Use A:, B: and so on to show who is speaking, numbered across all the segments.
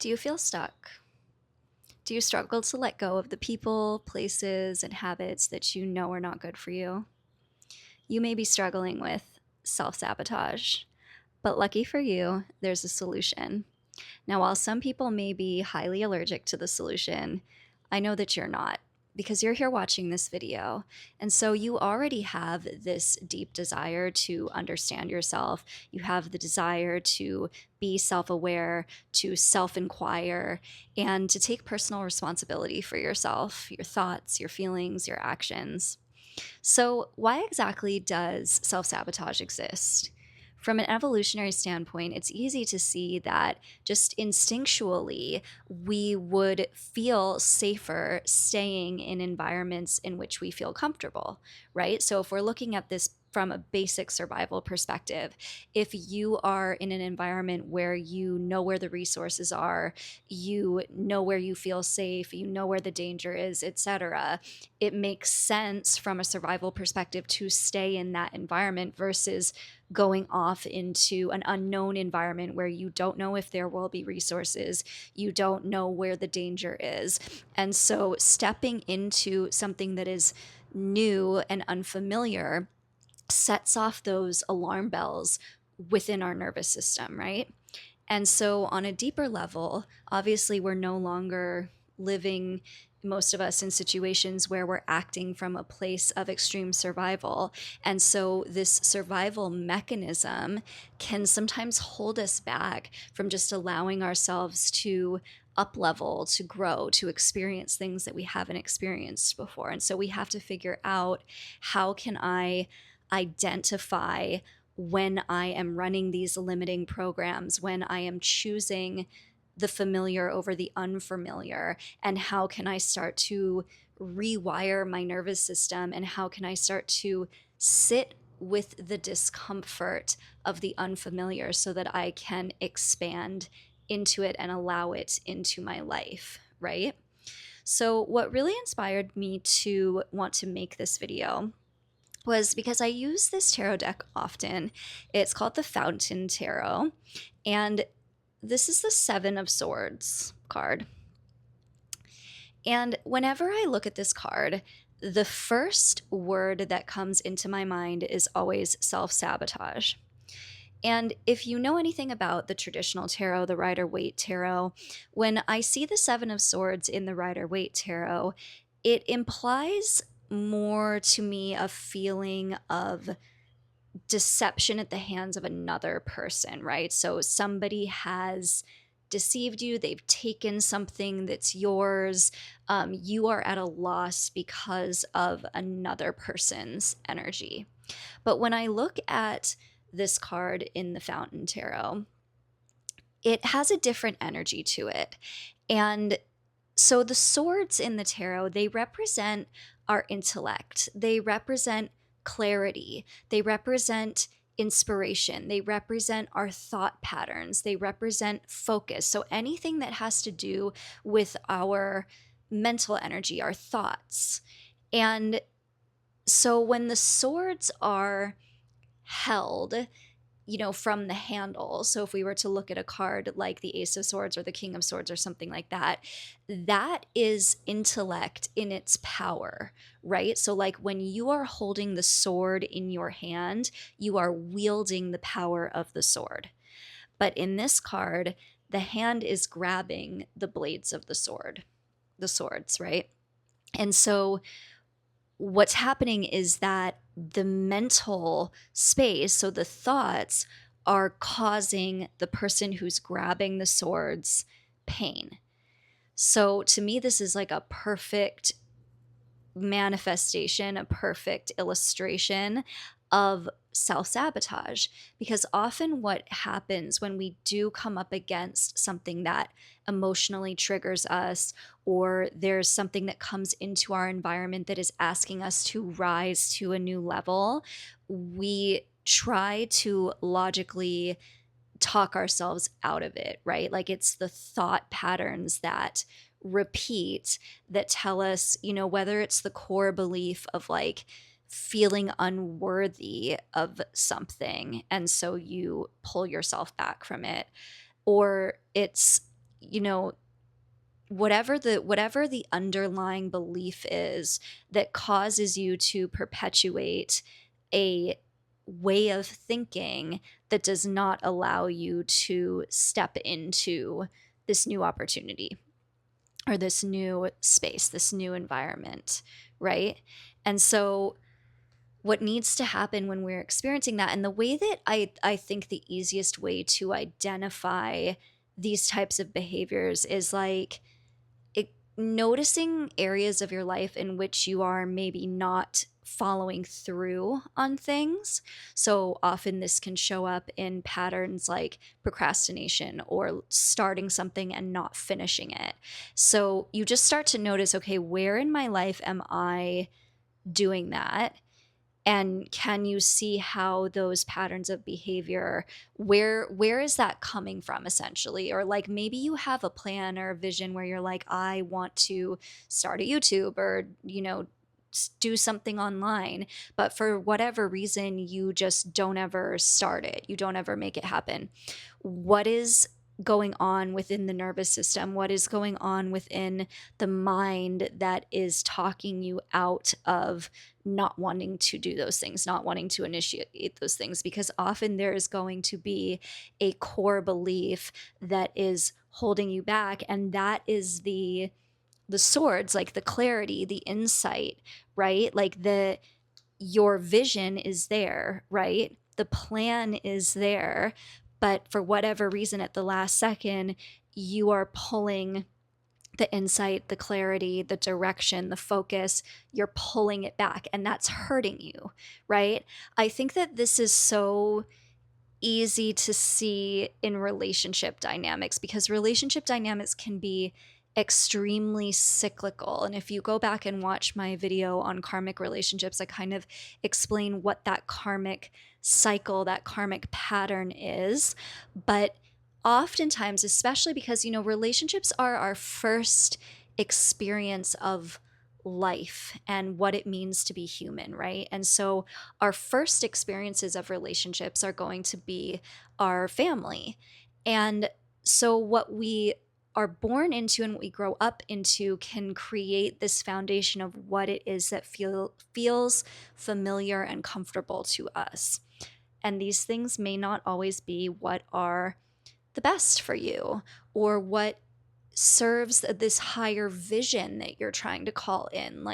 A: Do you feel stuck? Do you struggle to let go of the people, places, and habits that you know are not good for you? You may be struggling with self sabotage, but lucky for you, there's a solution. Now, while some people may be highly allergic to the solution, I know that you're not because you're here watching this video. And so you already have this deep desire to understand yourself. You have the desire to be self aware, to self inquire, and to take personal responsibility for yourself, your thoughts, your feelings, your actions. So, why exactly does self sabotage exist? From an evolutionary standpoint, it's easy to see that just instinctually, we would feel safer staying in environments in which we feel comfortable, right? So, if we're looking at this from a basic survival perspective, if you are in an environment where you know where the resources are, you know where you feel safe, you know where the danger is, etc., it makes sense from a survival perspective to stay in that environment versus going off into an unknown environment where you don't know if there will be resources, you don't know where the danger is. And so stepping into something that is new and unfamiliar sets off those alarm bells within our nervous system, right? And so, on a deeper level, obviously, we're no longer living, most of us, in situations where we're acting from a place of extreme survival. And so, this survival mechanism can sometimes hold us back from just allowing ourselves to up level, to grow, to experience things that we haven't experienced before. And so, we have to figure out, how can I identify when I am running these limiting programs, when I am choosing the familiar over the unfamiliar, and how can I start to rewire my nervous system, and how can I start to sit with the discomfort of the unfamiliar so that I can expand into it and allow it into my life, right? So, what really inspired me to want to make this video was because I use this tarot deck often. It's called the Fountain Tarot, and this is the Seven of Swords card. And whenever I look at this card, the first word that comes into my mind is always self sabotage. And if you know anything about the traditional tarot, the Rider Waite tarot, when I see the Seven of Swords in the Rider Waite tarot, it implies more to me a feeling of deception at the hands of another person, right? So somebody has deceived you, they've taken something that's yours. You are at a loss because of another person's energy. But when I look at this card in the Fountain Tarot, it has a different energy to it. And so the swords in the tarot, they represent our intellect. They represent clarity. They represent inspiration. They represent our thought patterns. They represent focus. So anything that has to do with our mental energy, our thoughts. And so when the swords are held, from the handle. So if we were to look at a card like the Ace of Swords or the King of Swords or something like that, that is intellect in its power, right? So like when you are holding the sword in your hand, you are wielding the power of the sword. But in this card, the hand is grabbing the blades of the swords, right? And so what's happening is that the mental space, so the thoughts, are causing the person who's grabbing the swords pain. So to me, this is like a perfect manifestation, a perfect illustration of self sabotage. Because often what happens when we do come up against something that emotionally triggers us, or there's something that comes into our environment that is asking us to rise to a new level, we try to logically talk ourselves out of it, right? Like it's the thought patterns that repeat that tell us, whether it's the core belief of like feeling unworthy of something. And so you pull yourself back from it, or it's, you know, whatever the underlying belief is that causes you to perpetuate a way of thinking that does not allow you to step into this new opportunity or this new space, this new environment, right? And so what needs to happen when we're experiencing that, and the way that I think the easiest way to identify these types of behaviors is like noticing areas of your life in which you are maybe not following through on things. So often this can show up in patterns like procrastination or starting something and not finishing it. So you just start to notice, okay, where in my life am I doing that? And can you see how those patterns of behavior, where is that coming from essentially? Or like maybe you have a plan or a vision where you're like, I want to start a YouTube or do something online, but for whatever reason you just don't ever start it, you don't ever make it happen. What is going on within the nervous system? What is going on within the mind that is talking you out of not wanting to do those things, not wanting to initiate those things? Because often there is going to be a core belief that is holding you back, and that is the swords, like the clarity, the insight, right? Like your vision is there, right? The plan is there, but for whatever reason at the last second, you are pulling the insight, the clarity, the direction, the focus, you're pulling it back, and that's hurting you, right? I think that this is so easy to see in relationship dynamics because relationship dynamics can be extremely cyclical. And if you go back and watch my video on karmic relationships, I kind of explain what that karmic cycle, that karmic pattern is. But oftentimes, especially because, relationships are our first experience of life and what it means to be human, right? And so our first experiences of relationships are going to be our family. And so what we are born into and what we grow up into can create this foundation of what it is that feels familiar and comfortable to us. And these things may not always be what are the best for you or what serves this higher vision that you're trying to call in.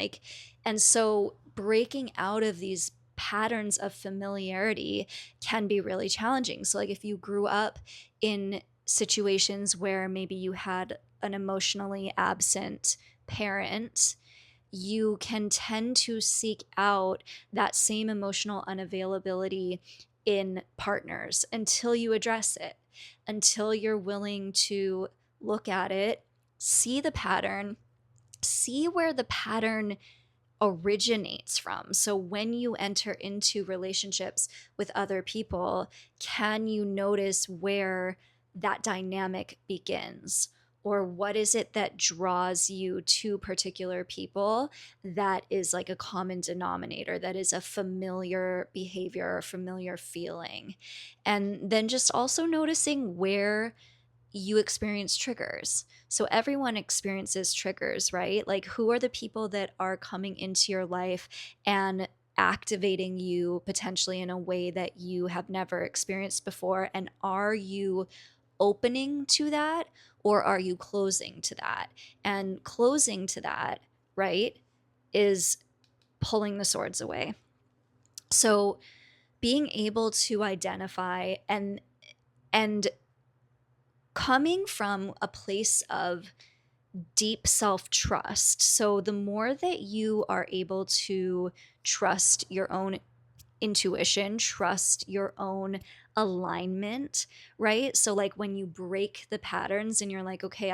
A: And so breaking out of these patterns of familiarity can be really challenging. So like if you grew up in situations where maybe you had an emotionally absent parent, you can tend to seek out that same emotional unavailability in partners until you address it, until you're willing to look at it, see the pattern, see where the pattern originates from. So when you enter into relationships with other people, can you notice where that dynamic begins? Or what is it that draws you to particular people that is like a common denominator, that is a familiar behavior or familiar feeling? And then just also noticing where you experience triggers. So everyone experiences triggers, right? Like who are the people that are coming into your life and activating you potentially in a way that you have never experienced before? And are you opening to that or are you closing to that? And closing to that, right, is pulling the swords away. So being able to identify and coming from a place of deep self-trust. So the more that you are able to trust your own intuition, trust your own alignment, right? So like when you break the patterns and you're like, okay,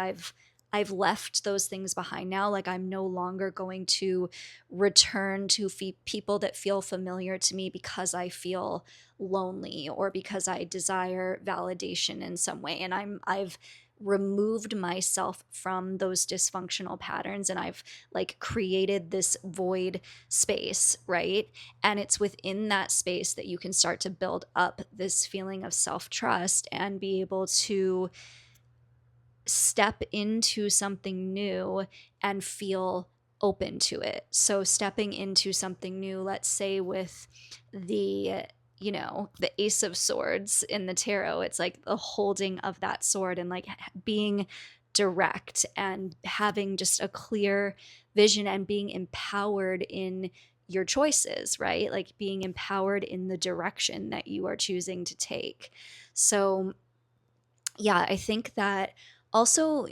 A: I've left those things behind now. Like I'm no longer going to return to people that feel familiar to me because I feel lonely or because I desire validation in some way. And I've removed myself from those dysfunctional patterns and I've like created this void space, right? And it's within that space that you can start to build up this feeling of self-trust and be able to step into something new and feel open to it. So stepping into something new, let's say with the the ace of swords in the tarot, it's like the holding of that sword and like being direct and having just a clear vision and being empowered in your choices, right? Like being empowered in the direction that you are choosing to take. So yeah, I think that also,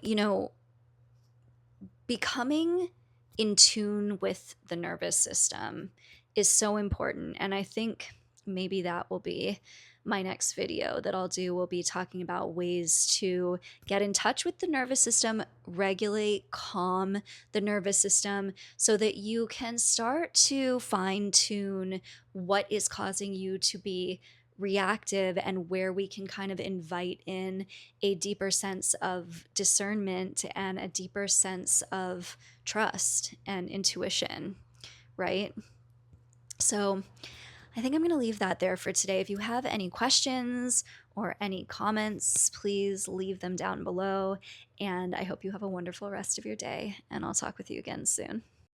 A: becoming in tune with the nervous system is so important. And I think maybe that will be my next video that I'll do. Will be talking about ways to get in touch with the nervous system, regulate, calm the nervous system so that you can start to fine tune what is causing you to be reactive and where we can kind of invite in a deeper sense of discernment and a deeper sense of trust and intuition, right? So I think I'm going to leave that there for today. If you have any questions or any comments, please leave them down below. And I hope you have a wonderful rest of your day. And I'll talk with you again soon.